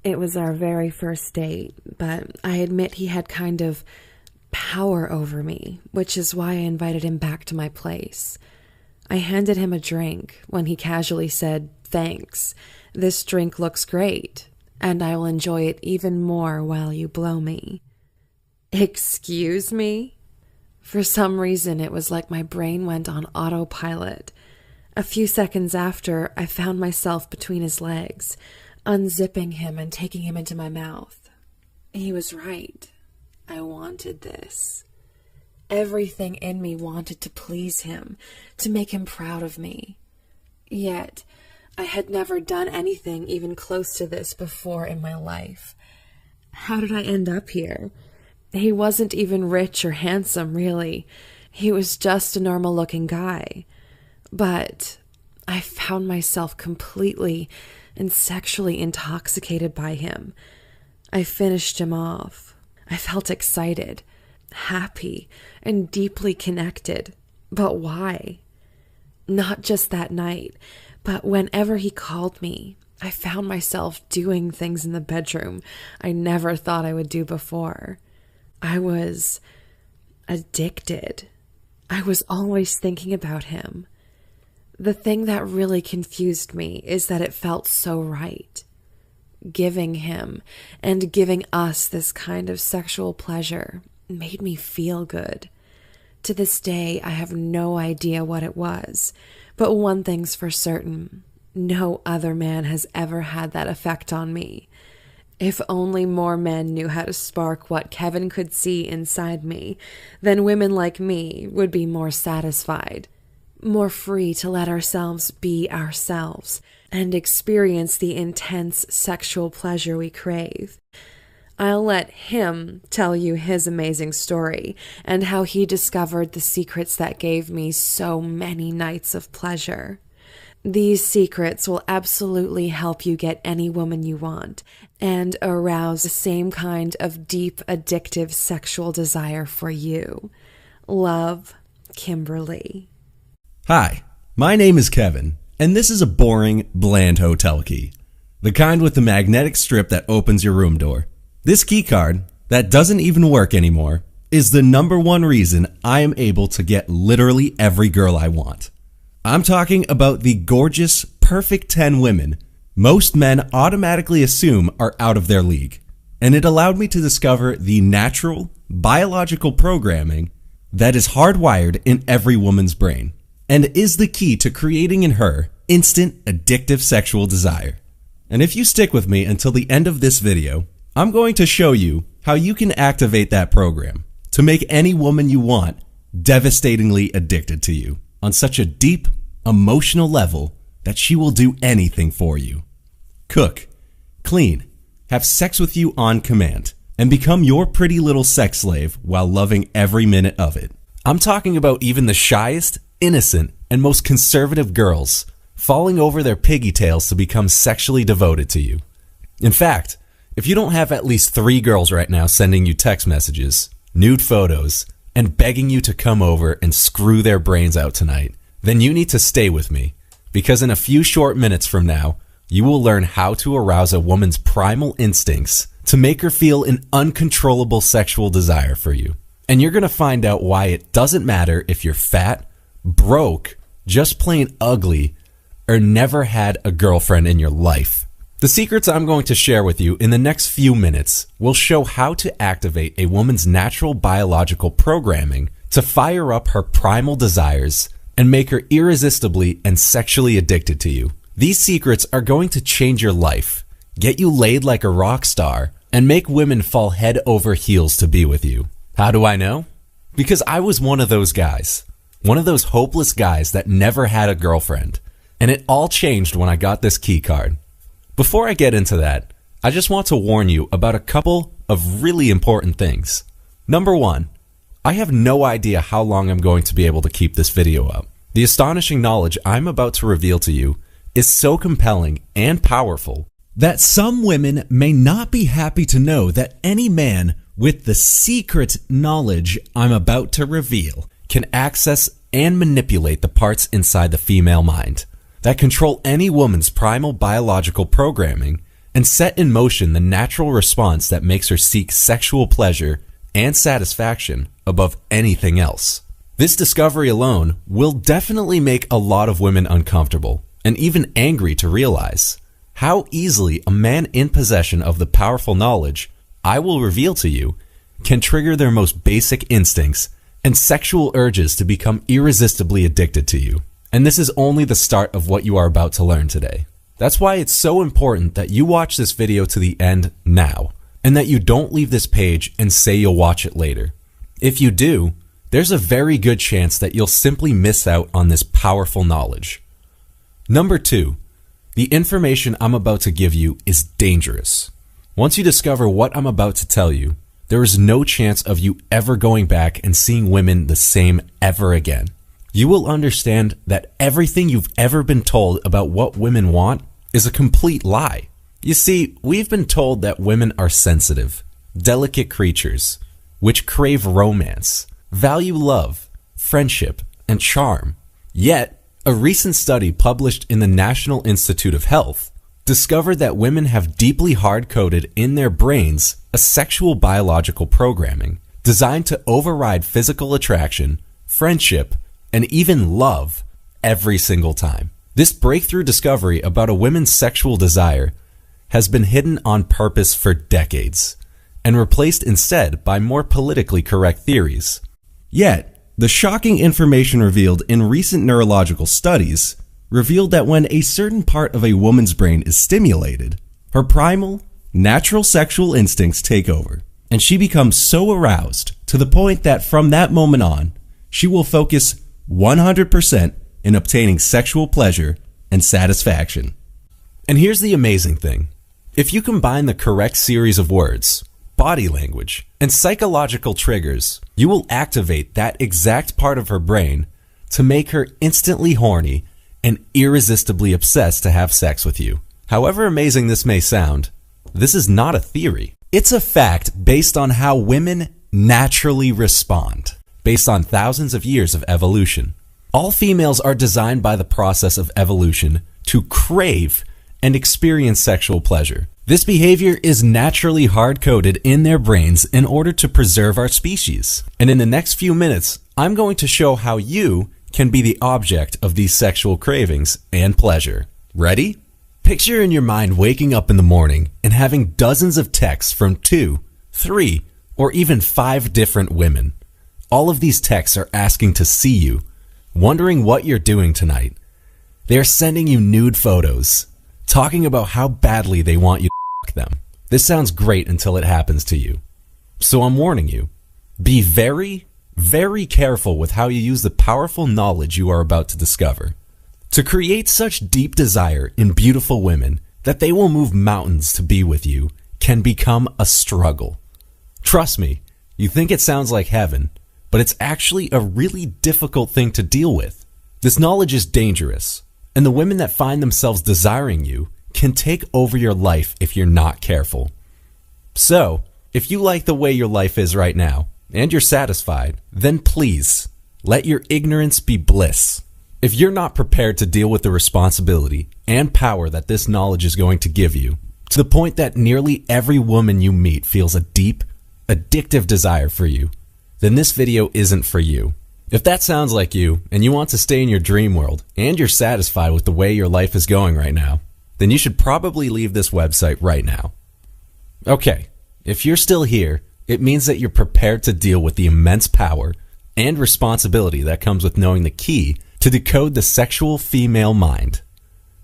It was our very first date, but I admit he had kind of power over me, which is why I invited him back to my place. I handed him a drink when he casually said, "Thanks, this drink looks great, and I will enjoy it even more while you blow me." Excuse me? For some reason, it was like my brain went on autopilot. A few seconds after, I found myself between his legs, unzipping him and taking him into my mouth. He was right. I wanted this. Everything in me wanted to please him, to make him proud of me. Yet, I had never done anything even close to this before in my life. How did I end up here? He wasn't even rich or handsome, really. He was just a normal-looking guy. But I found myself completely and sexually intoxicated by him. I finished him off. I felt excited, happy, and deeply connected. But why? Not just that night, but whenever he called me, I found myself doing things in the bedroom I never thought I would do before. I was addicted. I was always thinking about him. The thing that really confused me is that it felt so right. Giving him and giving us this kind of sexual pleasure made me feel good. To this day, I have no idea what it was, but one thing's for certain. No other man has ever had that effect on me. If only more men knew how to spark what Kevin could see inside me, then women like me would be more satisfied, more free to let ourselves be ourselves and experience the intense sexual pleasure we crave. I'll let him tell you his amazing story and how he discovered the secrets that gave me so many nights of pleasure. These secrets will absolutely help you get any woman you want and arouse the same kind of deep, addictive sexual desire for you. Love, Kimberly. Hi, my name is Kevin, and this is a boring, bland hotel key. The kind with the magnetic strip that opens your room door. This key card, that doesn't even work anymore, is the number one reason I am able to get literally every girl I want. I'm talking about the gorgeous, perfect 10 women most men automatically assume are out of their league. And it allowed me to discover the natural, biological programming that is hardwired in every woman's brain and is the key to creating in her instant, addictive sexual desire. And if you stick with me until the end of this video, I'm going to show you how you can activate that program to make any woman you want devastatingly addicted to you on such a deep, emotional level that she will do anything for you. Cook, clean, have sex with you on command, and become your pretty little sex slave while loving every minute of it. I'm talking about even the shyest, innocent, and most conservative girls falling over their piggy tails to become sexually devoted to you. In fact, if you don't have at least 3 girls right now sending you text messages, nude photos, and begging you to come over and screw their brains out tonight, then you need to stay with me, because in a few short minutes from now, you will learn how to arouse a woman's primal instincts to make her feel an uncontrollable sexual desire for you. And you're going to find out why it doesn't matter if you're fat, broke, just plain ugly, or never had a girlfriend in your life. The secrets I'm going to share with you in the next few minutes will show how to activate a woman's natural biological programming to fire up her primal desires and make her irresistibly and sexually addicted to you. These secrets are going to change your life, get you laid like a rock star, and make women fall head over heels to be with you. How do I know? Because I was one of those guys. One of those hopeless guys that never had a girlfriend. And it all changed when I got this key card. Before I get into that, I just want to warn you about a couple of really important things. Number 1, I have no idea how long I'm going to be able to keep this video up. The astonishing knowledge I'm about to reveal to you is so compelling and powerful that some women may not be happy to know that any man with the secret knowledge I'm about to reveal can access and manipulate the parts inside the female mind that control any woman's primal biological programming and set in motion the natural response that makes her seek sexual pleasure and satisfaction above anything else. This discovery alone will definitely make a lot of women uncomfortable and even angry to realize how easily a man in possession of the powerful knowledge I will reveal to you can trigger their most basic instincts and sexual urges to become irresistibly addicted to you. And this is only the start of what you are about to learn today. That's why it's so important that you watch this video to the end now, and that you don't leave this page and say you'll watch it later. If you do, there's a very good chance that you'll simply miss out on this powerful knowledge. Number 2, the information I'm about to give you is dangerous. Once you discover what I'm about to tell you, there is no chance of you ever going back and seeing women the same ever again. You will understand that everything you've ever been told about what women want is a complete lie. You see, we've been told that women are sensitive, delicate creatures, which crave romance, value love, friendship, and charm. Yet, a recent study published in the National Institute of Health discovered that women have deeply hard-coded in their brains a sexual biological programming designed to override physical attraction, friendship, and even love every single time. This breakthrough discovery about a woman's sexual desire has been hidden on purpose for decades and replaced instead by more politically correct theories. Yet, the shocking information revealed in recent neurological studies revealed that when a certain part of a woman's brain is stimulated, her primal, natural sexual instincts take over, and she becomes so aroused to the point that from that moment on, she will focus 100% in obtaining sexual pleasure and satisfaction. And here's the amazing thing. If you combine the correct series of words, body language, and psychological triggers, you will activate that exact part of her brain to make her instantly horny and irresistibly obsessed to have sex with you. However amazing this may sound, this is not a theory. It's a fact based on how women naturally respond, based on thousands of years of evolution. All females are designed by the process of evolution to crave and experience sexual pleasure. This behavior is naturally hard-coded in their brains in order to preserve our species. And in the next few minutes, I'm going to show how you can be the object of these sexual cravings and pleasure. Ready? Picture in your mind waking up in the morning and having dozens of texts from 2, 3, or even 5 different women. All of these texts are asking to see you, wondering what you're doing tonight. They're sending you nude photos, talking about how badly they want you to fuck them. This sounds great until it happens to you. So I'm warning you, be very, very careful with how you use the powerful knowledge you are about to discover. To create such deep desire in beautiful women that they will move mountains to be with you can become a struggle. Trust me, you think it sounds like heaven, but it's actually a really difficult thing to deal with. This knowledge is dangerous, and the women that find themselves desiring you can take over your life if you're not careful. So, if you like the way your life is right now, and you're satisfied, then please, let your ignorance be bliss. If you're not prepared to deal with the responsibility and power that this knowledge is going to give you, to the point that nearly every woman you meet feels a deep, addictive desire for you, then this video isn't for you. If that sounds like you, and you want to stay in your dream world, and you're satisfied with the way your life is going right now, then you should probably leave this website right now. Okay, if you're still here, it means that you're prepared to deal with the immense power and responsibility that comes with knowing the key to decode the sexual female mind.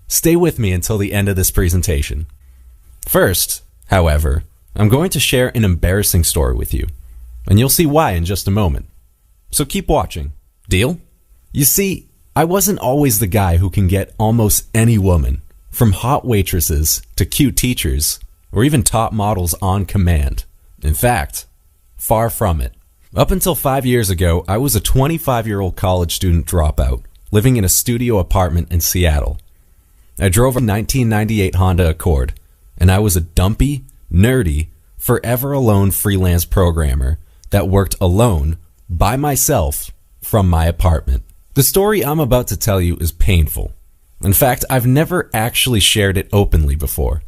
Stay with me until the end of this presentation. First, however, I'm going to share an embarrassing story with you, and you'll see why in just a moment. So keep watching. Deal? You see, I wasn't always the guy who can get almost any woman, from hot waitresses to cute teachers, or even top models on command. In fact, far from it. Up until 5 years ago, I was a 25-year-old college student dropout, living in a studio apartment in Seattle. I drove a 1998 Honda Accord, and I was a dumpy, nerdy, forever alone freelance programmer that worked alone, by myself, from my apartment. The story I'm about to tell you is painful. In fact, I've never actually shared it openly before.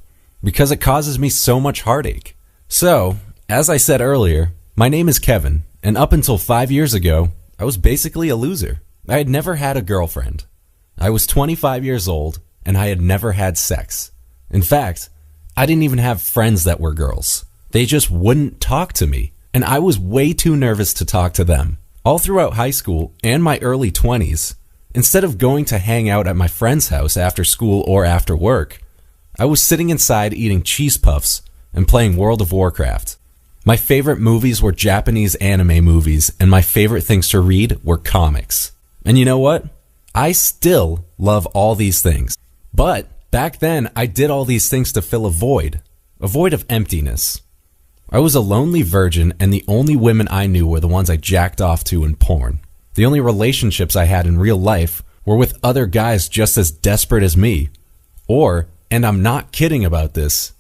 because it causes me so much heartache. So, as I said earlier, my name is Kevin, and up until 5 years ago, I was basically a loser. I had never had a girlfriend. I was 25 years old, and I had never had sex. In fact, I didn't even have friends that were girls. They just wouldn't talk to me, and I was way too nervous to talk to them. All throughout high school and my early 20s, instead of going to hang out at my friend's house after school or after work, I was sitting inside eating cheese puffs and playing World of Warcraft. My favorite movies were Japanese anime movies, and my favorite things to read were comics. And you know what? I still love all these things. But back then, I did all these things to fill a void of emptiness. I was a lonely virgin, and the only women I knew were the ones I jacked off to in porn. The only relationships I had in real life were with other guys just as desperate as me. Or, and I'm not kidding about this,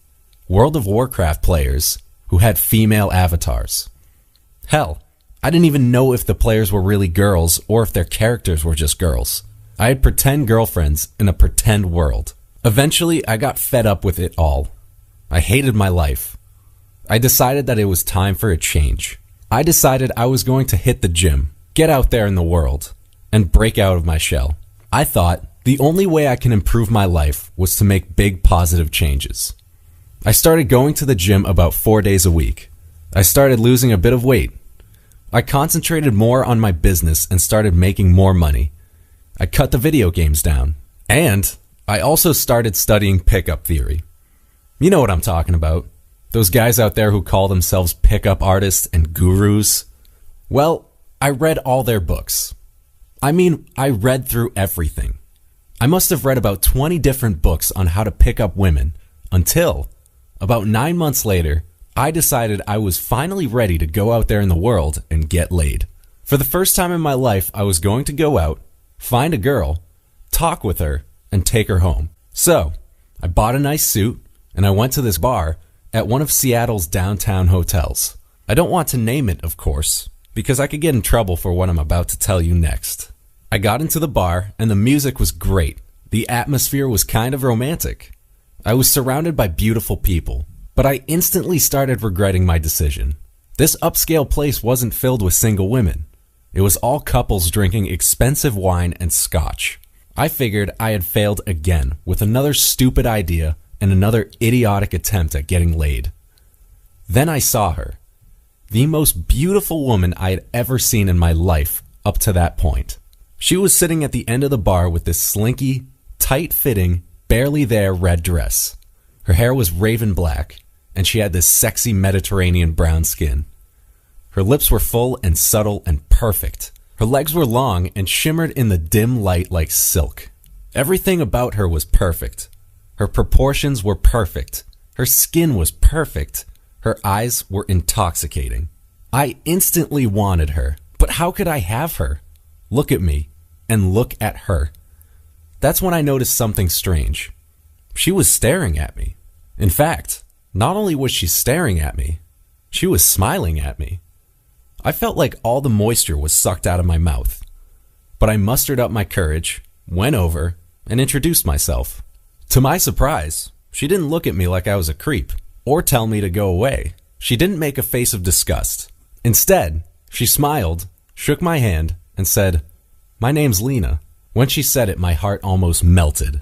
World of Warcraft players who had female avatars. Hell, I didn't even know if the players were really girls or if their characters were just girls. I had pretend girlfriends in a pretend world. Eventually, I got fed up with it all. I hated my life. I decided that it was time for a change. I decided I was going to hit the gym, get out there in the world, and break out of my shell. I thought the only way I can improve my life was to make big positive changes. I started going to the gym about 4 days a week. I started losing a bit of weight. I concentrated more on my business and started making more money. I cut the video games down. And I also started studying pickup theory. You know what I'm talking about. Those guys out there who call themselves pickup artists and gurus. Well, I read all their books. I mean, I read through everything. I must have read about 20 different books on how to pick up women until, about 9 months later, I decided I was finally ready to go out there in the world and get laid. For the first time in my life, I was going to go out, find a girl, talk with her, and take her home. So, I bought a nice suit, and I went to this bar at one of Seattle's downtown hotels. I don't want to name it, of course, because I could get in trouble for what I'm about to tell you next. I got into the bar, and the music was great. The atmosphere was kind of romantic. I was surrounded by beautiful people, but I instantly started regretting my decision. This upscale place wasn't filled with single women. It was all couples drinking expensive wine and scotch. I figured I had failed again with another stupid idea and another idiotic attempt at getting laid. Then I saw her. The most beautiful woman I had ever seen in my life up to that point. She was sitting at the end of the bar with this slinky, tight-fitting, barely there red dress. Her hair was raven black, and she had this sexy Mediterranean brown skin. Her lips were full and subtle and perfect. Her legs were long and shimmered in the dim light like silk. Everything about her was perfect. Her proportions were perfect. Her skin was perfect. Her eyes were intoxicating. I instantly wanted her, but how could I have her? Look at me, and look at her. That's when I noticed something strange. She was staring at me. In fact, not only was she staring at me, she was smiling at me. I felt like all the moisture was sucked out of my mouth. But I mustered up my courage, went over, and introduced myself. To my surprise, she didn't look at me like I was a creep, or tell me to go away. She didn't make a face of disgust. Instead, she smiled, shook my hand, and said, "My name's Lena." When she said it, my heart almost melted.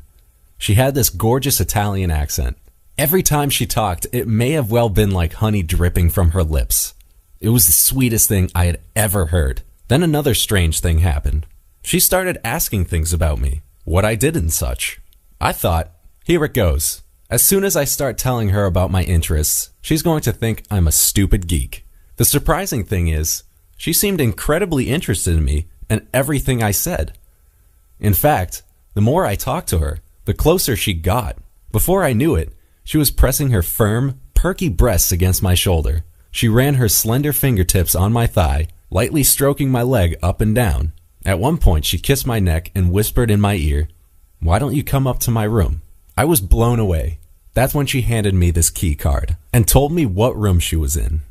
She had this gorgeous Italian accent. Every time she talked, it may have well been like honey dripping from her lips. It was the sweetest thing I had ever heard. Then another strange thing happened. She started asking things about me, what I did and such. I thought, here it goes. As soon as I start telling her about my interests, she's going to think I'm a stupid geek. The surprising thing is, she seemed incredibly interested in me and everything I said. In fact, the more I talked to her, the closer she got. Before I knew it, she was pressing her firm, perky breasts against my shoulder. She ran her slender fingertips on my thigh, lightly stroking my leg up and down. At one point, she kissed my neck and whispered in my ear, "Why don't you come up to my room?" I was blown away. That's when she handed me this key card and told me what room she was in.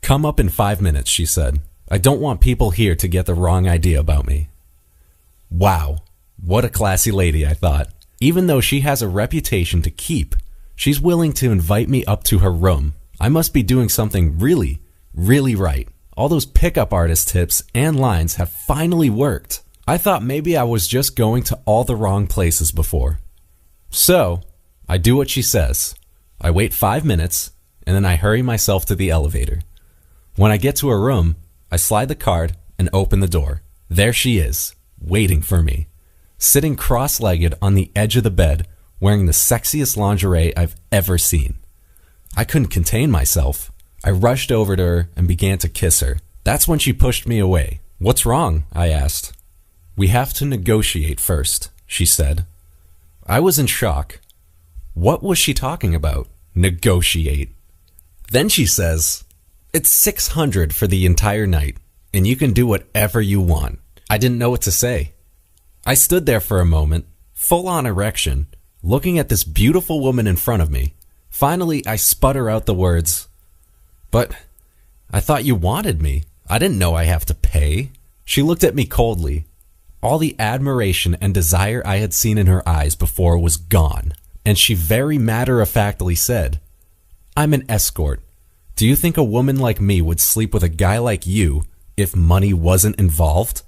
"Come up in 5 minutes," she said. "I don't want people here to get the wrong idea about me." Wow, what a classy lady, I thought. Even though she has a reputation to keep, She's willing to invite me up to her room. I must be doing something really, really right. All those pickup artist tips and lines have finally worked. I thought maybe I was just going to all the wrong places before. So, I do what she says. I wait 5 minutes, and then I hurry myself to the elevator. When I get to her room, I slide the card and open the door. There she is, waiting for me, sitting cross-legged on the edge of the bed, wearing the sexiest lingerie I've ever seen. I couldn't contain myself. I rushed over to her and began to kiss her. That's when she pushed me away. "What's wrong?" I asked. "We have to negotiate first," she said. I was in shock. What was she talking about? Negotiate. Then she says, "It's $600 for the entire night, and you can do whatever you want." I didn't know what to say. I stood there for a moment, full on erection, looking at this beautiful woman in front of me. Finally, I sputter out the words, "But I thought you wanted me. I didn't know I have to pay." She looked at me coldly. All the admiration and desire I had seen in her eyes before was gone, and she very matter-of-factly said, "I'm an escort. Do you think a woman like me would sleep with a guy like you if money wasn't involved?"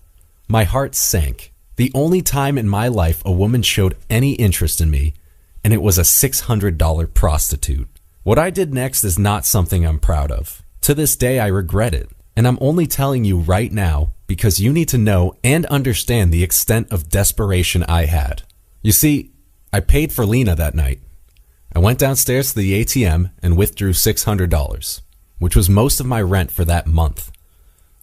My heart sank. The only time in my life a woman showed any interest in me, and it was a $600 prostitute. What I did next is not something I'm proud of. To this day, I regret it, and I'm only telling you right now because you need to know and understand the extent of desperation I had. You see, I paid for Lena that night. I went downstairs to the ATM and withdrew $600, which was most of my rent for that month.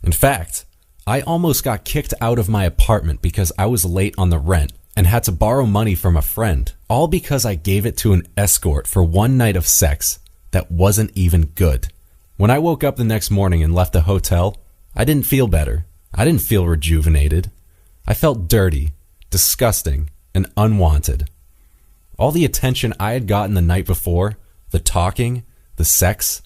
In fact, I almost got kicked out of my apartment because I was late on the rent and had to borrow money from a friend, all because I gave it to an escort for one night of sex that wasn't even good. When I woke up the next morning and left the hotel, I didn't feel better. I didn't feel rejuvenated. I felt dirty, disgusting, and unwanted. All the attention I had gotten the night before, the talking, the sex,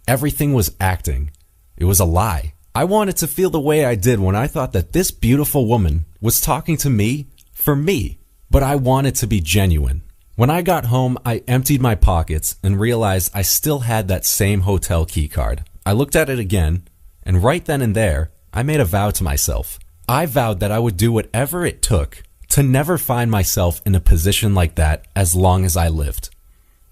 everything was acting. It was a lie. I wanted to feel the way I did when I thought that this beautiful woman was talking to me for me, but I wanted to be genuine. When I got home, I emptied my pockets and realized I still had that same hotel key card. I looked at it again, and right then and there, I made a vow to myself. I vowed that I would do whatever it took to never find myself in a position like that as long as I lived.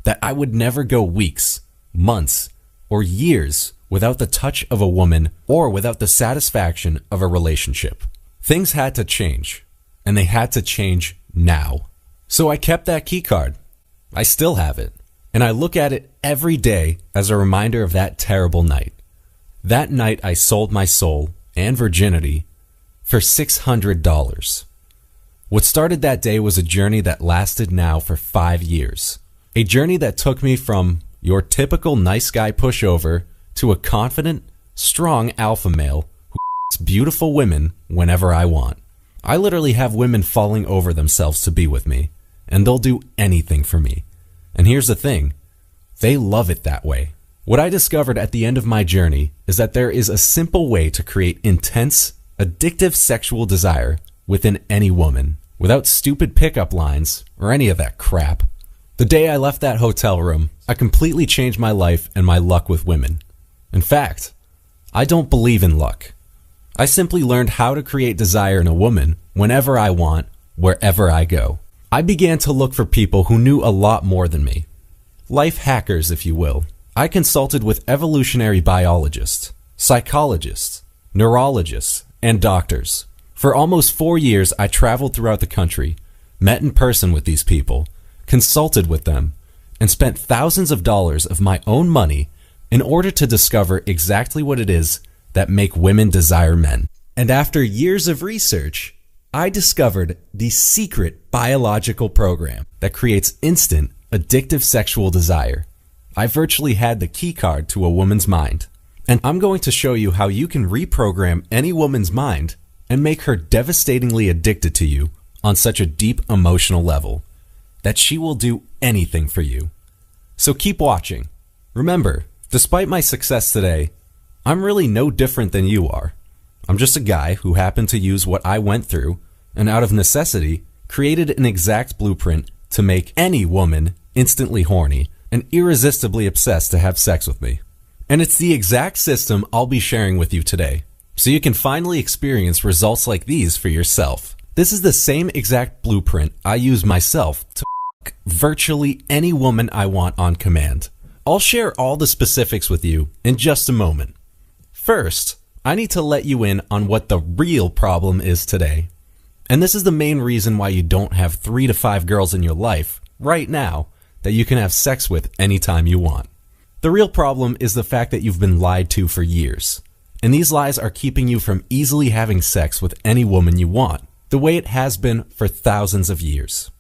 That I would never go weeks, months, or years without the touch of a woman or without the satisfaction of a relationship. Things had to change, and they had to change now. So I kept that key card. I still have it, and I look at it every day as a reminder of that terrible night. That night I sold my soul and virginity for $600. What started that day was a journey that lasted now for 5 years. A journey that took me from your typical nice guy pushover to a confident, strong alpha male who beautiful women whenever I want. I literally have women falling over themselves to be with me, and they'll do anything for me. And here's the thing, they love it that way. What I discovered at the end of my journey is that there is a simple way to create intense, addictive sexual desire within any woman, without stupid pickup lines or any of that crap. The day I left that hotel room, I completely changed my life and my luck with women. In fact, I don't believe in luck. I simply learned how to create desire in a woman whenever I want, wherever I go. I began to look for people who knew a lot more than me. Life hackers, if you will. I consulted with evolutionary biologists, psychologists, neurologists, and doctors. For almost 4 years, I traveled throughout the country, met in person with these people, consulted with them, and spent thousands of dollars of my own money in order to discover exactly what it is that make women desire men. And after years of research, I discovered the secret biological program that creates instant, addictive sexual desire. I virtually had the key card to a woman's mind. And I'm going to show you how you can reprogram any woman's mind and make her devastatingly addicted to you on such a deep emotional level that she will do anything for you. So keep watching. Remember, despite my success today, I'm really no different than you are. I'm just a guy who happened to use what I went through and out of necessity created an exact blueprint to make any woman instantly horny, and irresistibly obsessed to have sex with me. And it's the exact system I'll be sharing with you today, so you can finally experience results like these for yourself. This is the same exact blueprint I use myself to f*** virtually any woman I want on command. I'll share all the specifics with you in just a moment. First, I need to let you in on what the real problem is today. And this is the main reason why you don't have 3 to 5 girls in your life right now that you can have sex with anytime you want. The real problem is the fact that you've been lied to for years. And these lies are keeping you from easily having sex with any woman you want, the way it has been for thousands of years.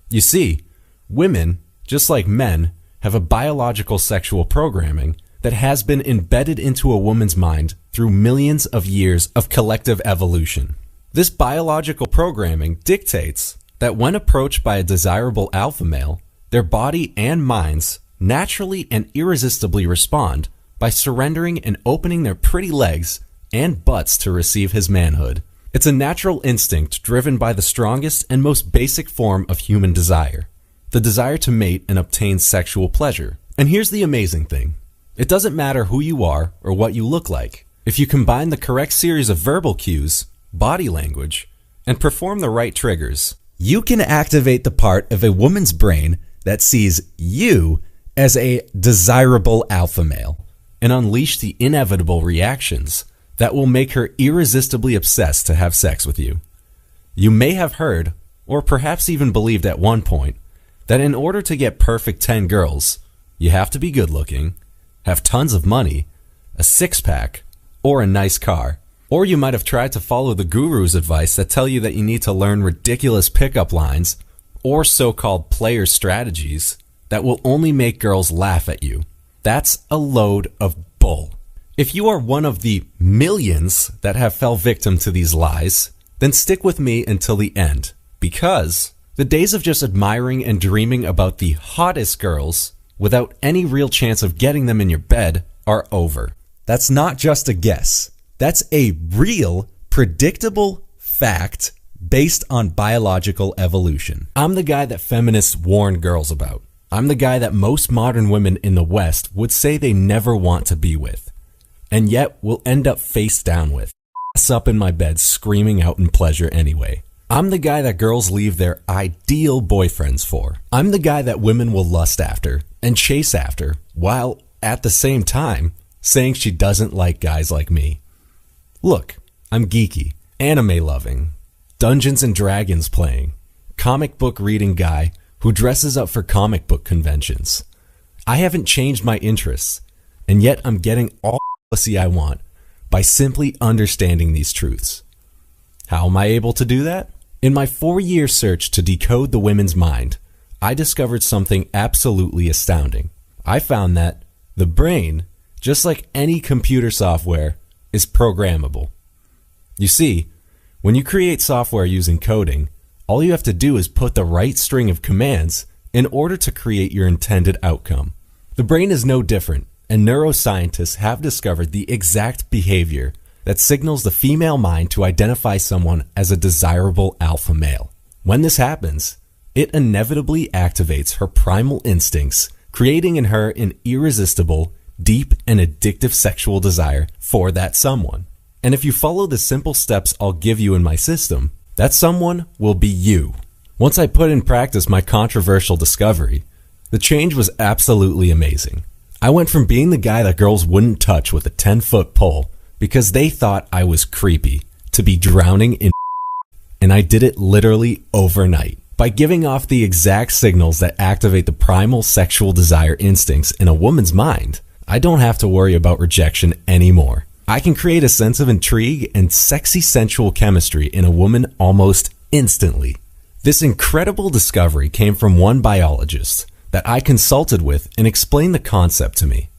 You see, women, just like men, have a biological sexual programming that has been embedded into a woman's mind through millions of years of collective evolution. This biological programming dictates that when approached by a desirable alpha male, their body and minds naturally and irresistibly respond by surrendering and opening their pretty legs and butts to receive his manhood. It's a natural instinct driven by the strongest and most basic form of human desire, the desire to mate and obtain sexual pleasure. And here's the amazing thing. It doesn't matter who you are or what you look like. If you combine the correct series of verbal cues, body language, and perform the right triggers, you can activate the part of a woman's brain that sees you as a desirable alpha male and unleash the inevitable reactions that will make her irresistibly obsessed to have sex with you. You may have heard, or perhaps even believed at one point, that in order to get perfect 10 girls, you have to be good looking, have tons of money, a six-pack, or a nice car. Or you might have tried to follow the guru's advice that tell you that you need to learn ridiculous pickup lines or so-called player strategies that will only make girls laugh at you. That's a load of bull. If you are one of the millions that have fell victim to these lies, then stick with me until the end, because the days of just admiring and dreaming about the hottest girls without any real chance of getting them in your bed are over. That's not just a guess. That's a real, predictable fact based on biological evolution. I'm the guy that feminists warn girls about. I'm the guy that most modern women in the West would say they never want to be with, and yet will end up face down with, ass up in my bed screaming out in pleasure anyway. I'm the guy that girls leave their ideal boyfriends for. I'm the guy that women will lust after and chase after, while at the same time saying she doesn't like guys like me. Look, I'm geeky, anime loving, Dungeons and Dragons playing, comic book reading guy who dresses up for comic book conventions. I haven't changed my interests, and yet I'm getting all the pussy I want by simply understanding these truths. How am I able to do that? In my 4-year search to decode the women's mind, I discovered something absolutely astounding. I found that the brain, just like any computer software, is programmable. You see, when you create software using coding, all you have to do is put the right string of commands in order to create your intended outcome. The brain is no different, and neuroscientists have discovered the exact behavior that signals the female mind to identify someone as a desirable alpha male. When this happens, it inevitably activates her primal instincts, creating in her an irresistible, deep and addictive sexual desire for that someone. And if you follow the simple steps I'll give you in my system, that someone will be you. Once I put in practice my controversial discovery, the change was absolutely amazing. I went from being the guy that girls wouldn't touch with a 10-foot pole because they thought I was creepy to be drowning in and I did it literally overnight. By giving off the exact signals that activate the primal sexual desire instincts in a woman's mind, I don't have to worry about rejection anymore. I can create a sense of intrigue and sexy sensual chemistry in a woman almost instantly. This incredible discovery came from one biologist that I consulted with and explained the concept to me.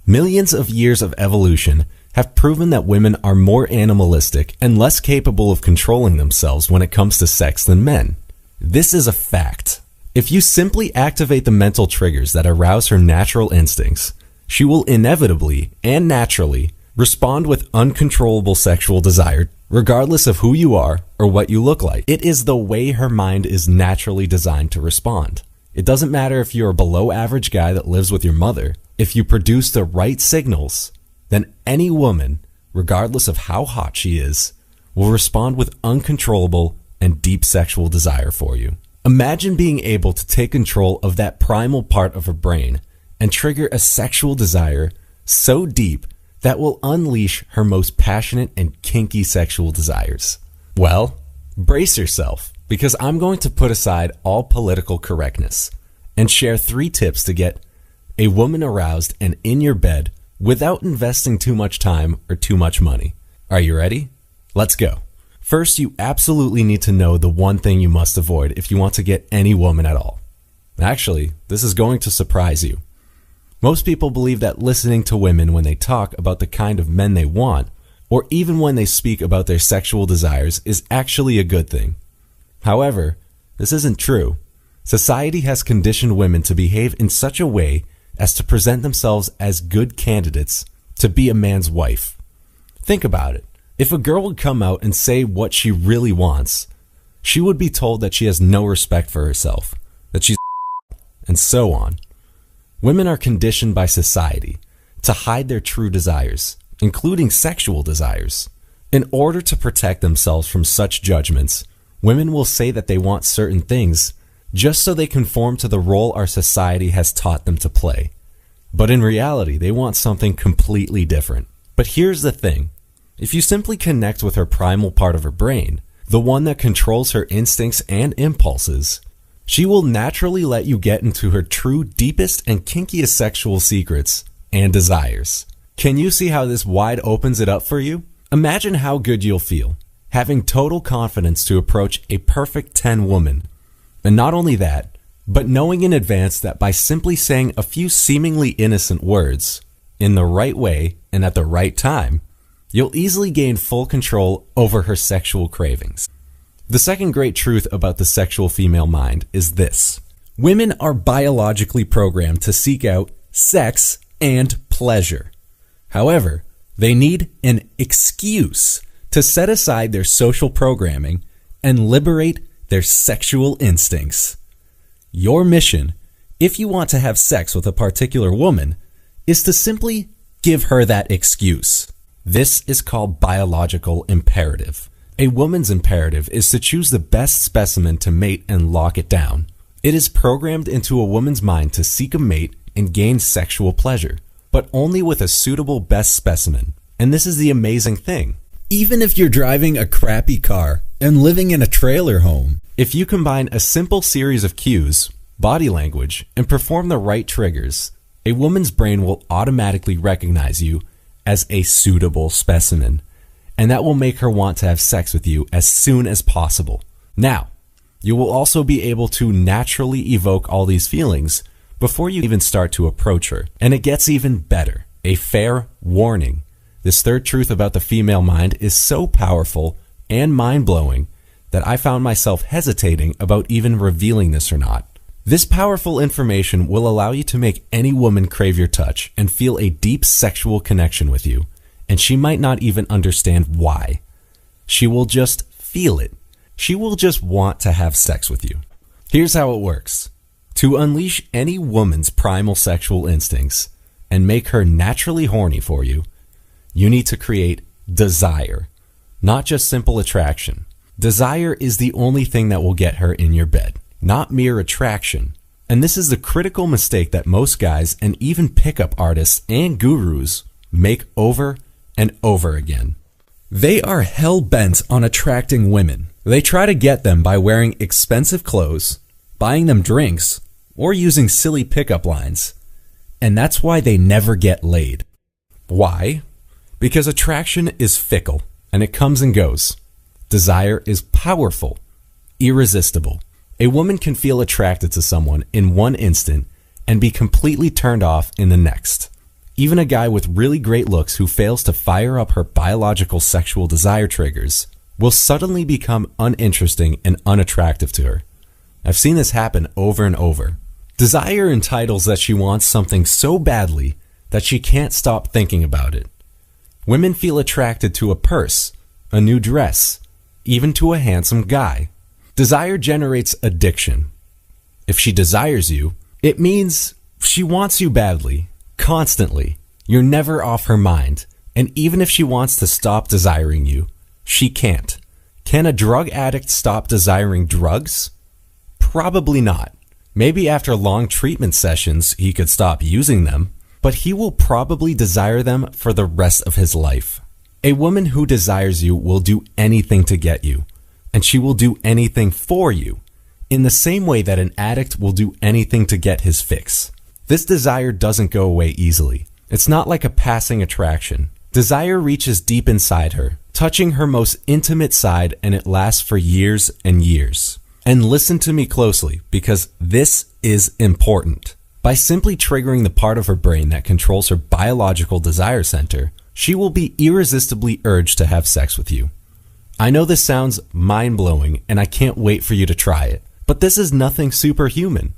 Millions of years of evolution have proven that women are more animalistic and less capable of controlling themselves when it comes to sex than men. This is a fact. If you simply activate the mental triggers that arouse her natural instincts, she will inevitably and naturally respond with uncontrollable sexual desire, regardless of who you are or what you look like. It is the way her mind is naturally designed to respond. It doesn't matter if you're a below average guy that lives with your mother. If you produce the right signals, then any woman, regardless of how hot she is, will respond with uncontrollable and deep sexual desire for you. Imagine being able to take control of that primal part of her brain and trigger a sexual desire so deep that will unleash her most passionate and kinky sexual desires. Well, brace yourself, because I'm going to put aside all political correctness and share 3 tips to get a woman aroused and in your bed without investing too much time or too much money. Are you ready? Let's go. First, you absolutely need to know the one thing you must avoid if you want to get any woman at all. Actually, this is going to surprise you. Most people believe that listening to women when they talk about the kind of men they want, or even when they speak about their sexual desires, is actually a good thing. However, this isn't true. Society has conditioned women to behave in such a way as to present themselves as good candidates to be a man's wife. Think about it. If a girl would come out and say what she really wants, she would be told that she has no respect for herself, that she's and so on. Women are conditioned by society to hide their true desires, including sexual desires. In order to protect themselves from such judgments, women will say that they want certain things just so they conform to the role our society has taught them to play. But in reality, they want something completely different. But here's the thing. If you simply connect with her primal part of her brain, the one that controls her instincts and impulses, she will naturally let you get into her true, deepest, and kinkiest sexual secrets and desires. Can you see how this wide opens it up for you? Imagine how good you'll feel, having total confidence to approach a perfect 10 woman. And not only that, but knowing in advance that by simply saying a few seemingly innocent words, in the right way and at the right time, you'll easily gain full control over her sexual cravings. The second great truth about the sexual female mind is this. Women are biologically programmed to seek out sex and pleasure. However, they need an excuse to set aside their social programming and liberate their sexual instincts. Your mission, if you want to have sex with a particular woman, is to simply give her that excuse. This is called biological imperative. A woman's imperative is to choose the best specimen to mate and lock it down. It is programmed into a woman's mind to seek a mate and gain sexual pleasure, but only with a suitable best specimen. And this is the amazing thing. Even if you're driving a crappy car and living in a trailer home, if you combine a simple series of cues, body language, and perform the right triggers, a woman's brain will automatically recognize you as a suitable specimen, and that will make her want to have sex with you as soon as possible. Now, you will also be able to naturally evoke all these feelings before you even start to approach her. And it gets even better. A fair warning. This third truth about the female mind is so powerful and mind-blowing that I found myself hesitating about even revealing this or not. This powerful information will allow you to make any woman crave your touch and feel a deep sexual connection with you, and she might not even understand why. She will just feel it. She will just want to have sex with you. Here's how it works. To unleash any woman's primal sexual instincts and make her naturally horny for you, you need to create desire, not just simple attraction. Desire is the only thing that will get her in your bed, not mere attraction. And this is the critical mistake that most guys and even pickup artists and gurus make over and over again. They are hell-bent on attracting women. They try to get them by wearing expensive clothes, buying them drinks, or using silly pickup lines. And that's why they never get laid. Why? Because attraction is fickle, and it comes and goes. Desire is powerful, irresistible. A woman can feel attracted to someone in one instant and be completely turned off in the next. Even a guy with really great looks who fails to fire up her biological sexual desire triggers will suddenly become uninteresting and unattractive to her. I've seen this happen over and over. Desire entitles that she wants something so badly that she can't stop thinking about it. Women feel attracted to a purse, a new dress, even to a handsome guy. Desire generates addiction. if she desires you, it means she wants you badly, constantly. You're never off her mind. And even if she wants to stop desiring you, she can't. Can a drug addict stop desiring drugs? Probably not. Maybe after long treatment sessions, he could stop using them, but he will probably desire them for the rest of his life. A woman who desires you will do anything to get you, and she will do anything for you, in the same way that an addict will do anything to get his fix. This desire doesn't go away easily. It's not like a passing attraction. Desire reaches deep inside her, touching her most intimate side, and it lasts for years and years. And listen to me closely, because this is important. By simply triggering the part of her brain that controls her biological desire center, she will be irresistibly urged to have sex with you. I know this sounds mind-blowing, and I can't wait for you to try it, but this is nothing superhuman.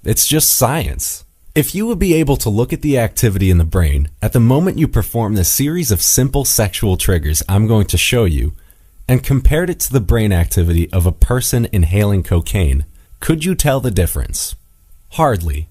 It's just science. If you would be able to look at the activity in the brain at the moment you perform the series of simple sexual triggers I'm going to show you, and compared it to the brain activity of a person inhaling cocaine, could you tell the difference? Hardly.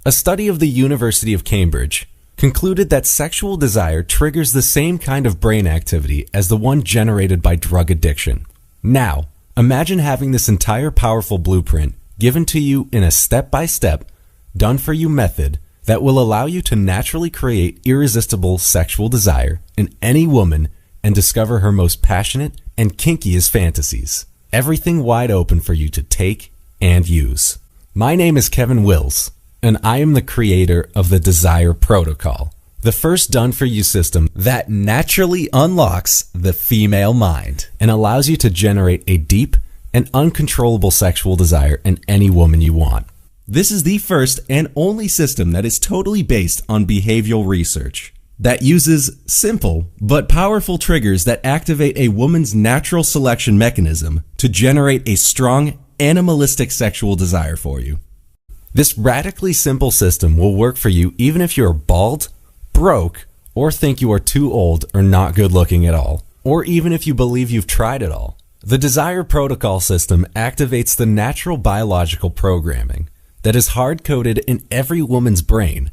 A study of the University of Cambridge concluded that sexual desire triggers the same kind of brain activity as the one generated by drug addiction. Now, imagine having this entire powerful blueprint given to you in a step-by-step, done-for-you method that will allow you to naturally create irresistible sexual desire in any woman and discover her most passionate and kinkiest fantasies. Everything wide open for you to take and use. My name is Kevin Wills, and I am the creator of the Desire Protocol, the first done-for-you system that naturally unlocks the female mind and allows you to generate a deep and uncontrollable sexual desire in any woman you want. This is the first and only system that is totally based on behavioral research, that uses simple but powerful triggers that activate a woman's natural selection mechanism to generate a strong animalistic sexual desire for you. This radically simple system will work for you even if you're bald, broke, or think you are too old or not good looking at all, or even if you believe you've tried it all. The Desire Protocol system activates the natural biological programming that is hard-coded in every woman's brain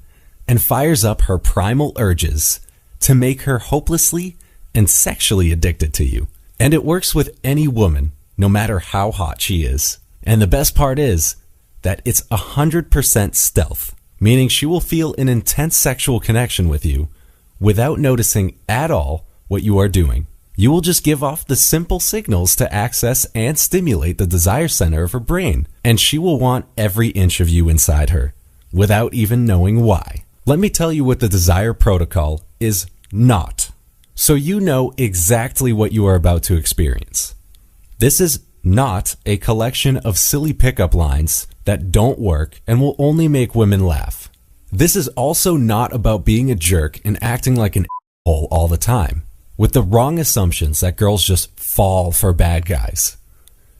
and fires up her primal urges to make her hopelessly and sexually addicted to you. And it works with any woman, no matter how hot she is. And the best part is that it's 100% stealth, meaning she will feel an intense sexual connection with you without noticing at all what you are doing. You will just give off the simple signals to access and stimulate the desire center of her brain, and she will want every inch of you inside her, without even knowing why. Let me tell you what the Desire Protocol is not, so you know exactly what you are about to experience. This is not a collection of silly pickup lines that don't work and will only make women laugh. This is also not about being a jerk and acting like an a**hole all the time, with the wrong assumptions that girls just fall for bad guys.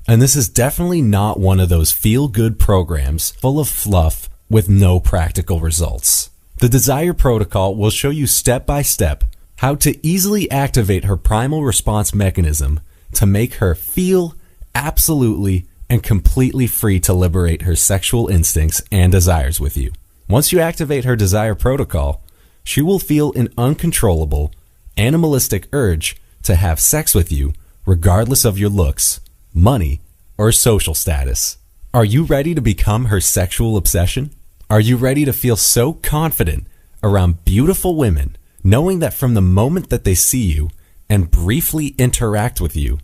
And this is definitely not one of those feel-good programs full of fluff with no practical results. The Desire Protocol will show you step by step how to easily activate her primal response mechanism to make her feel absolutely and completely free to liberate her sexual instincts and desires with you. Once you activate her Desire Protocol, she will feel an uncontrollable, animalistic urge to have sex with you regardless of your looks, money, or social status. Are you ready to become her sexual obsession? Are you ready to feel so confident around beautiful women, knowing that from the moment that they see you and briefly interact with you,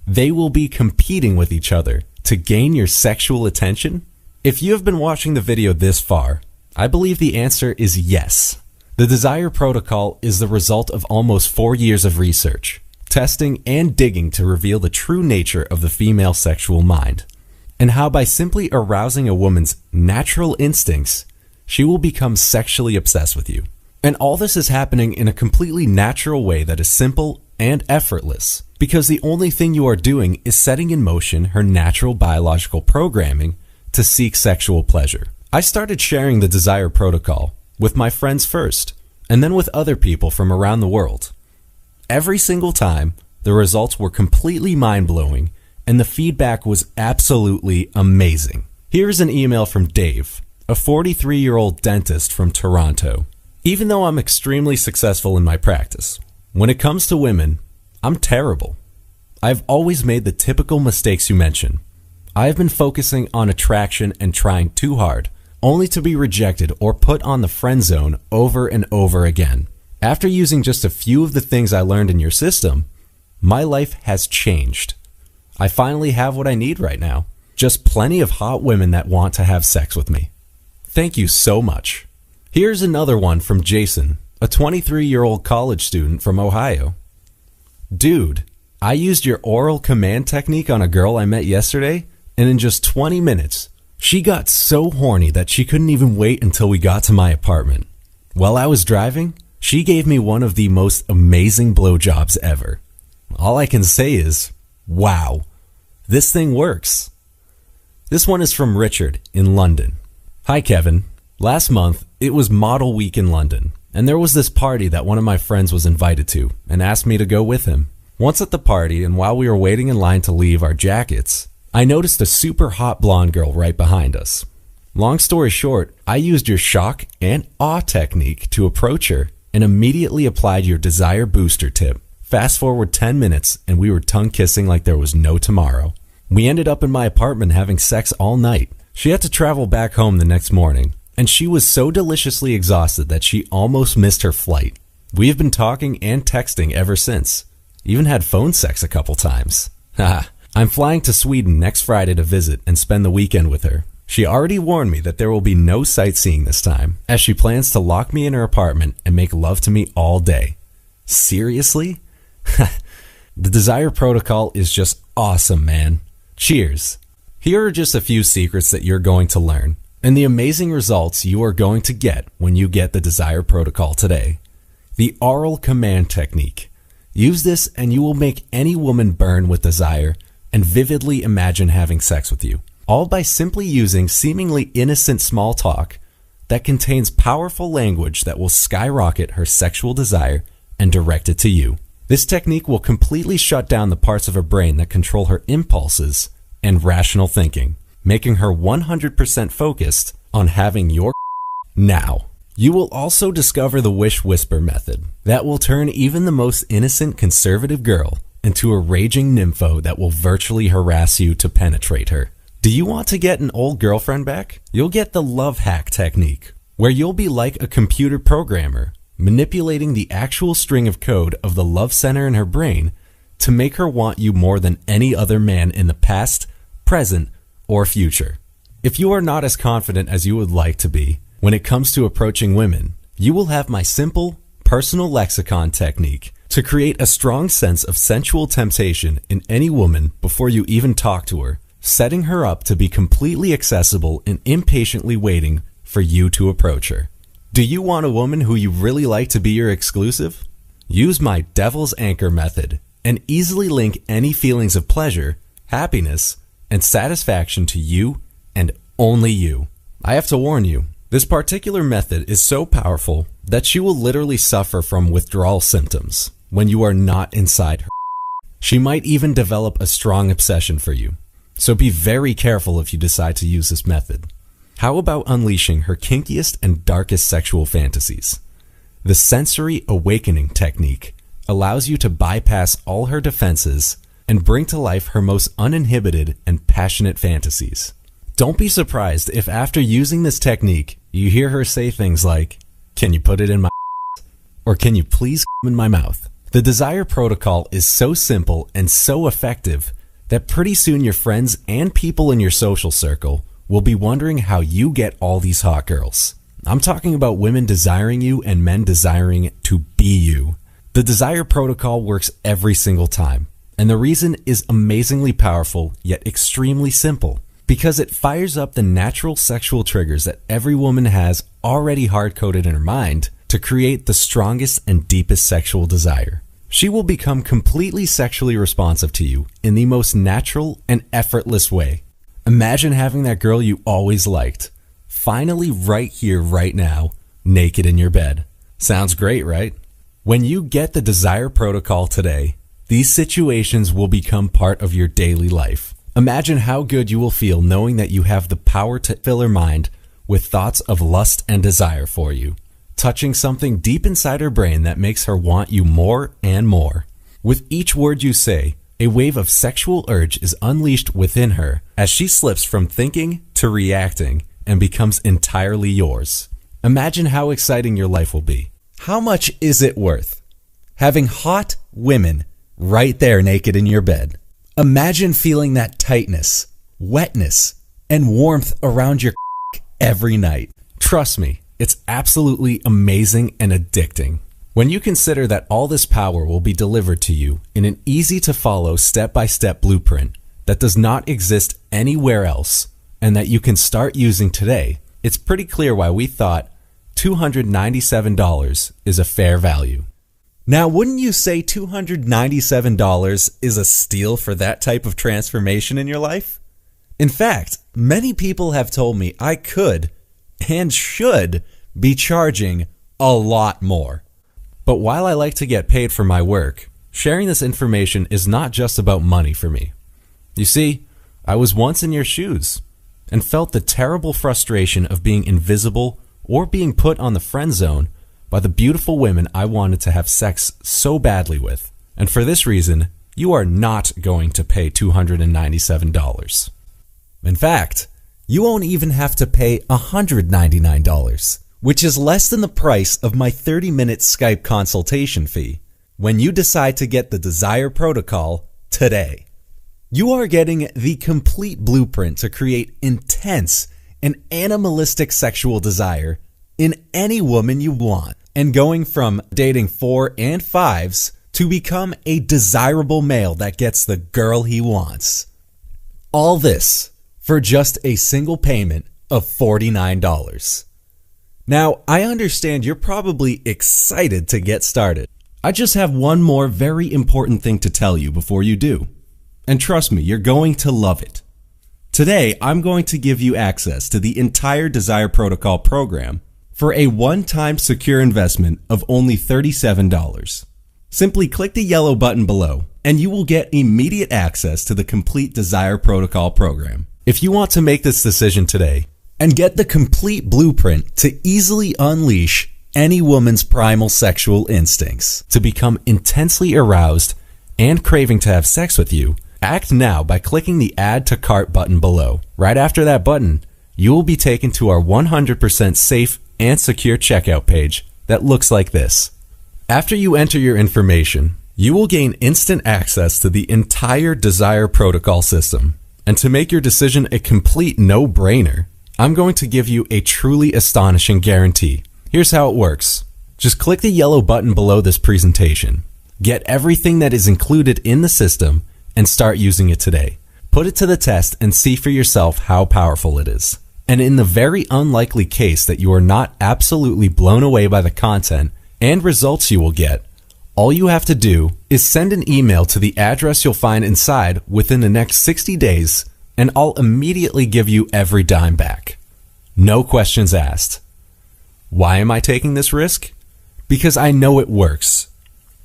they will be competing with each other to gain your sexual attention? If you have been watching the video this far, I believe the answer is yes. The Desire Protocol is the result of almost 4 years of research, testing, and digging to reveal the true nature of the female sexual mind, and how by simply arousing a woman's natural instincts, she will become sexually obsessed with you. And all this is happening in a completely natural way that is simple and effortless, because the only thing you are doing is setting in motion her natural biological programming to seek sexual pleasure. I started sharing the Desire Protocol with my friends first, and then with other people from around the world. Every single time, the results were completely mind-blowing, and the feedback was absolutely amazing. Here's an email from Dave, a 43-year-old dentist from Toronto. Even though I'm extremely successful in my practice, when it comes to women, I'm terrible. I've always made the typical mistakes you mention. I've been focusing on attraction and trying too hard, only to be rejected or put on the friend zone over and over again. After using just a few of the things I learned in your system, my life has changed. I finally have what I need right now. Just plenty of hot women that want to have sex with me. Thank you so much. Here's another one from Jason, a 23-year-old college student from Ohio. Dude, I used your oral command technique on a girl I met yesterday, and in just 20 minutes, she got so horny that she couldn't even wait until we got to my apartment. While I was driving, she gave me one of the most amazing blowjobs ever. All I can say is, wow, this thing works. This one is from Richard in London. Hi, Kevin. Last month, it was Model Week in London, and there was this party that one of my friends was invited to and asked me to go with him. Once at the party, and while we were waiting in line to leave our jackets, I noticed a super hot blonde girl right behind us. Long story short, I used your shock and awe technique to approach her and immediately applied your desire booster tip. Fast forward 10 minutes and we were tongue kissing like there was no tomorrow. We ended up in my apartment having sex all night. She had to travel back home the next morning, and she was so deliciously exhausted that she almost missed her flight. We have been talking and texting ever since. Even had phone sex a couple times. Haha. I'm flying to Sweden next Friday to visit and spend the weekend with her. She already warned me that there will be no sightseeing this time, as she plans to lock me in her apartment and make love to me all day. Seriously? The Desire Protocol is just awesome, man. Cheers. Here are just a few secrets that you're going to learn, and the amazing results you are going to get when you get the Desire Protocol today. The oral command technique. Use this and you will make any woman burn with desire and vividly imagine having sex with you, all by simply using seemingly innocent small talk that contains powerful language that will skyrocket her sexual desire and direct it to you. This technique will completely shut down the parts of her brain that control her impulses and rational thinking, making her 100% focused on having your now. You will also discover the wish whisper method that will turn even the most innocent conservative girl into a raging nympho that will virtually harass you to penetrate her. Do you want to get an old girlfriend back? You'll get the love hack technique, where you'll be like a computer programmer, manipulating the actual string of code of the love center in her brain to make her want you more than any other man in the past, present, or future. If you are not as confident as you would like to be when it comes to approaching women, you will have my simple, personal lexicon technique to create a strong sense of sensual temptation in any woman before you even talk to her, setting her up to be completely accessible and impatiently waiting for you to approach her. Do you want a woman who you really like to be your exclusive? Use my Devil's Anchor method and easily link any feelings of pleasure, happiness, and satisfaction to you and only you. I have to warn you, this particular method is so powerful that she will literally suffer from withdrawal symptoms when you are not inside her. She might even develop a strong obsession for you, so be very careful if you decide to use this method. How about unleashing her kinkiest and darkest sexual fantasies? The sensory awakening technique allows you to bypass all her defenses and bring to life her most uninhibited and passionate fantasies. Don't be surprised if after using this technique, you hear her say things like, "Can you put it in my ass?" Or "Can you please come in my mouth?" The Desire Protocol is so simple and so effective that pretty soon your friends and people in your social circle will be wondering how you get all these hot girls. I'm talking about women desiring you and men desiring to be you. The Desire Protocol works every single time, and the reason is amazingly powerful yet extremely simple. Because it fires up the natural sexual triggers that every woman has already hard-coded in her mind to create the strongest and deepest sexual desire. She will become completely sexually responsive to you in the most natural and effortless way. Imagine having that girl you always liked, finally right here, right now, naked in your bed. Sounds great, right? When you get the Desire Protocol today, these situations will become part of your daily life. Imagine how good you will feel knowing that you have the power to fill her mind with thoughts of lust and desire for you, touching something deep inside her brain that makes her want you more and more. With each word you say, a wave of sexual urge is unleashed within her as she slips from thinking to reacting and becomes entirely yours. Imagine how exciting your life will be. How much is it worth? Having hot women right there naked in your bed. Imagine feeling that tightness, wetness, and warmth around your every night. Trust me, it's absolutely amazing and addicting. When you consider that all this power will be delivered to you in an easy-to-follow step-by-step blueprint that does not exist anywhere else and that you can start using today, it's pretty clear why we thought $297 is a fair value. Now, wouldn't you say $297 is a steal for that type of transformation in your life? In fact, many people have told me I could and should be charging a lot more. But while I like to get paid for my work, sharing this information is not just about money for me. You see, I was once in your shoes and felt the terrible frustration of being invisible or being put on the friend zone by the beautiful women I wanted to have sex so badly with. And for this reason, you are not going to pay $297. In fact, you won't even have to pay $199, which is less than the price of my 30-minute Skype consultation fee when you decide to get the Desire Protocol today. You are getting the complete blueprint to create intense and animalistic sexual desire in any woman you want, and going from dating 4 and 5s to become a desirable male that gets the girl he wants. All this for just a single payment of $49. Now, I understand you're probably excited to get started. I just have one more very important thing to tell you before you do. And trust me, you're going to love it. Today, I'm going to give you access to the entire Desire Protocol program for a one-time secure investment of only $37. Simply click the yellow button below and you will get immediate access to the complete Desire Protocol program. If you want to make this decision today and get the complete blueprint to easily unleash any woman's primal sexual instincts to become intensely aroused and craving to have sex with you, act now by clicking the Add to Cart button below. Right after that button, you will be taken to our 100% safe and secure checkout page that looks like this. After you enter your information, you will gain instant access to the entire Desire Protocol system. And to make your decision a complete no-brainer, I'm going to give you a truly astonishing guarantee. Here's how it works. Just click the yellow button below this presentation. Get everything that is included in the system and start using it today. Put it to the test and see for yourself how powerful it is. And in the very unlikely case that you are not absolutely blown away by the content and results you will get, all you have to do is send an email to the address you'll find inside within the next 60 days, and I'll immediately give you every dime back. No questions asked. Why am I taking this risk? Because I know it works.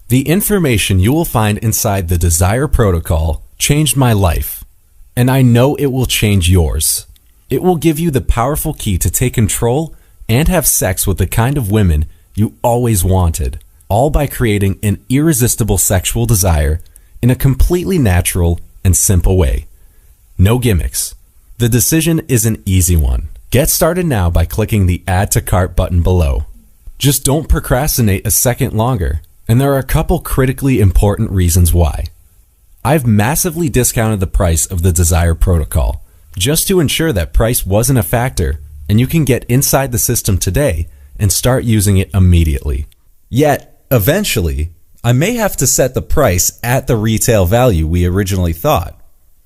The information you will find inside the Desire Protocol changed my life, and I know it will change yours. It will give you the powerful key to take control and have sex with the kind of women you always wanted, all by creating an irresistible sexual desire in a completely natural and simple way. No gimmicks. The decision is an easy one. Get started now by clicking the Add to Cart button below. Just don't procrastinate a second longer, and there are a couple critically important reasons why. I've massively discounted the price of the Desire Protocol just to ensure that price wasn't a factor and you can get inside the system today and start using it immediately. Yet, eventually, I may have to set the price at the retail value we originally thought,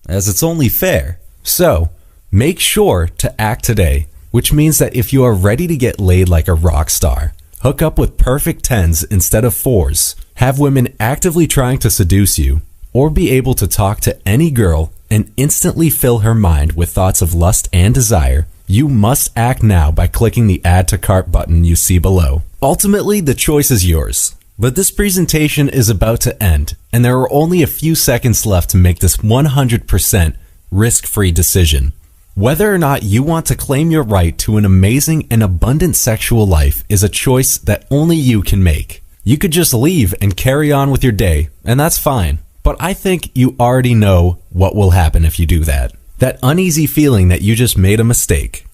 as it's only fair. So, make sure to act today, which means that if you are ready to get laid like a rock star, hook up with perfect 10s instead of 4s, have women actively trying to seduce you, or be able to talk to any girl and instantly fill her mind with thoughts of lust and desire, you must act now by clicking the Add to Cart button you see below. Ultimately, the choice is yours, but this presentation is about to end, and there are only a few seconds left to make this 100% risk-free decision. Whether or not you want to claim your right to an amazing and abundant sexual life is a choice that only you can make. You could just leave and carry on with your day, and that's fine. But I think you already know what will happen if you do that. That uneasy feeling that you just made a mistake,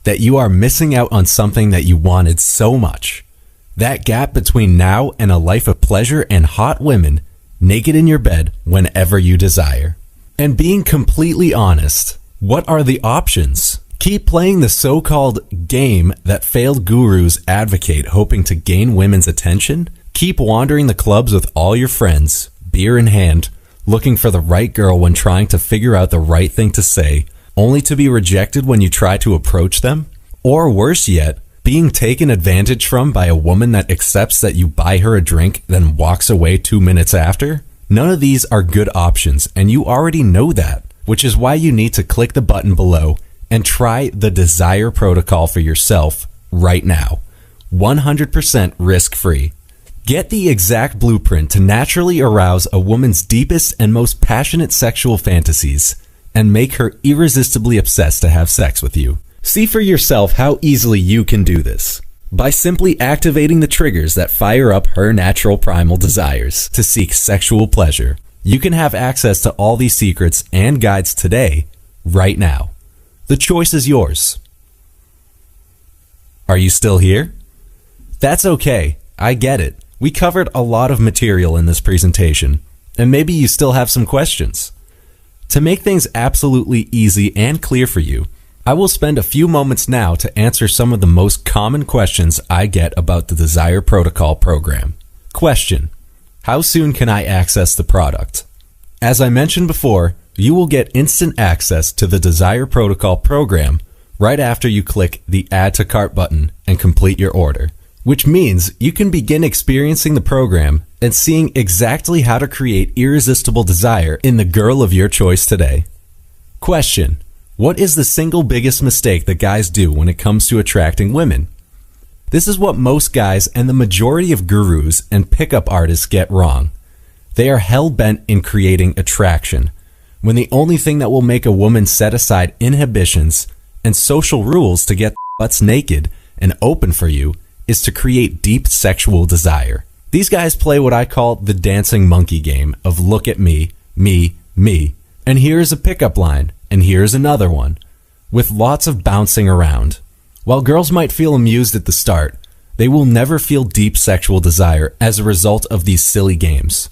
that you are missing out on something that you wanted so much. That gap between now and a life of pleasure and hot women, naked in your bed whenever you desire. And being completely honest, what are the options? Keep playing the so-called game that failed gurus advocate, hoping to gain women's attention? Keep wandering the clubs with all your friends, beer in hand, looking for the right girl when trying to figure out the right thing to say, only to be rejected when you try to approach them? Or worse yet, being taken advantage from by a woman that accepts that you buy her a drink, then walks away 2 minutes after? None of these are good options, and you already know that, which is why you need to click the button below and try the Desire Protocol for yourself right now. 100% risk-free. Get the exact blueprint to naturally arouse a woman's deepest and most passionate sexual fantasies and make her irresistibly obsessed to have sex with you. See for yourself how easily you can do this by simply activating the triggers that fire up her natural primal desires to seek sexual pleasure. You can have access to all these secrets and guides today, right now. The choice is yours. Are you still here? That's okay. I get it. We covered a lot of material in this presentation, and maybe you still have some questions. To make things absolutely easy and clear for you, I will spend a few moments now to answer some of the most common questions I get about the Desire Protocol program. Question: how soon can I access the product? As I mentioned before, you will get instant access to the Desire Protocol program right after you click the Add to Cart button and complete your order, which means you can begin experiencing the program and seeing exactly how to create irresistible desire in the girl of your choice today. Question: what is the single biggest mistake that guys do when it comes to attracting women? This is what most guys and the majority of gurus and pickup artists get wrong. They are hell-bent in creating attraction, when the only thing that will make a woman set aside inhibitions and social rules to get butts naked and open for you is to create deep sexual desire. These guys play what I call the dancing monkey game of look at me, me, me, and here's a pickup line, and here's another one, with lots of bouncing around. While girls might feel amused at the start, they will never feel deep sexual desire as a result of these silly games.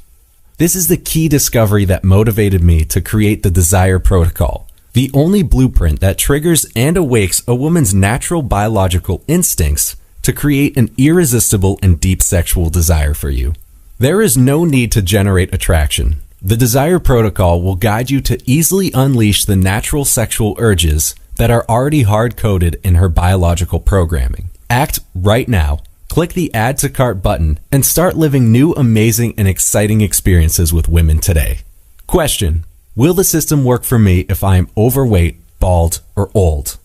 This is the key discovery that motivated me to create the Desire Protocol, the only blueprint that triggers and awakes a woman's natural biological instincts to create an irresistible and deep sexual desire for you. There is no need to generate attraction. The Desire Protocol will guide you to easily unleash the natural sexual urges that are already hard-coded in her biological programming. Act right now. Click the Add to Cart button and start living new, amazing, and exciting experiences with women today. Question: will the system work for me if I am overweight, bald, or old?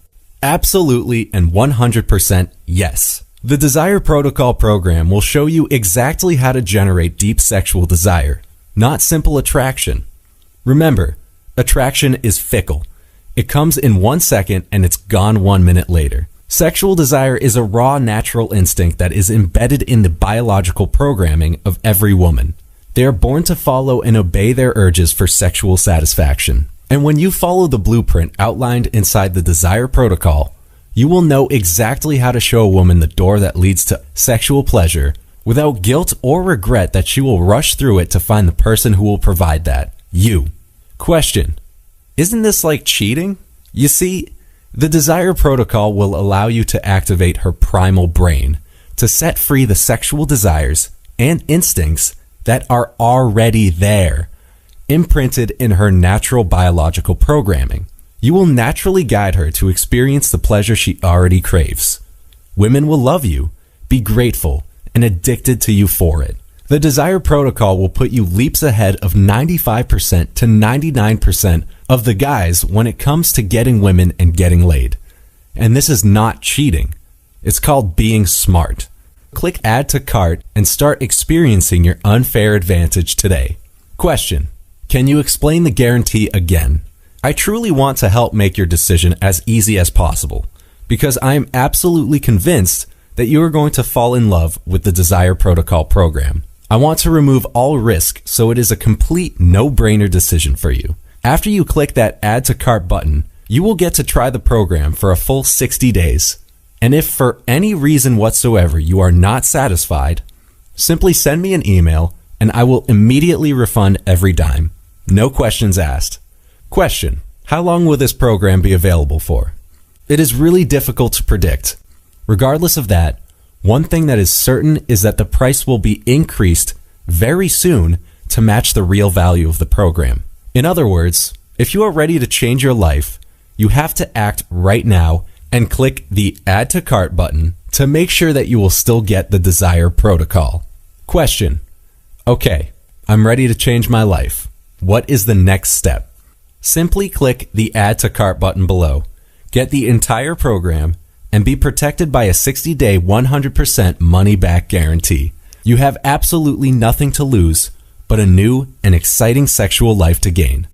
Absolutely and 100% yes. The Desire Protocol program will show you exactly how to generate deep sexual desire, not simple attraction. Remember, attraction is fickle. It comes in 1 second and it's gone 1 minute later. Sexual desire is a raw natural instinct that is embedded in the biological programming of every woman. They are born to follow and obey their urges for sexual satisfaction. And when you follow the blueprint outlined inside the Desire Protocol, you will know exactly how to show a woman the door that leads to sexual pleasure without guilt or regret that she will rush through it to find the person who will provide that, you. Question: isn't this like cheating? You see, the Desire Protocol will allow you to activate her primal brain to set free the sexual desires and instincts that are already there, imprinted in her natural biological programming. You will naturally guide her to experience the pleasure she already craves. Women will love you, be grateful, and addicted to you for it. The Desire Protocol will put you leaps ahead of 95% to 99% of the guys when it comes to getting women and getting laid. And this is not cheating. It's called being smart. Click Add to Cart and start experiencing your unfair advantage today. Question: can you explain the guarantee again? I truly want to help make your decision as easy as possible because I am absolutely convinced that you are going to fall in love with the Desire Protocol program. I want to remove all risk so it is a complete no-brainer decision for you. After you click that Add to Cart button, you will get to try the program for a full 60 days. And if for any reason whatsoever you are not satisfied, simply send me an email and I will immediately refund every dime. No questions asked. Question: how long will this program be available for? It is really difficult to predict. Regardless of that, one thing that is certain is that the price will be increased very soon to match the real value of the program. In other words, if you are ready to change your life, you have to act right now and click the Add to Cart button to make sure that you will still get the Desire Protocol. Question: okay, I'm ready to change my life. What is the next step? Simply click the Add to Cart button below, get the entire program, and be protected by a 60-day 100% money-back guarantee. You have absolutely nothing to lose, but a new and exciting sexual life to gain.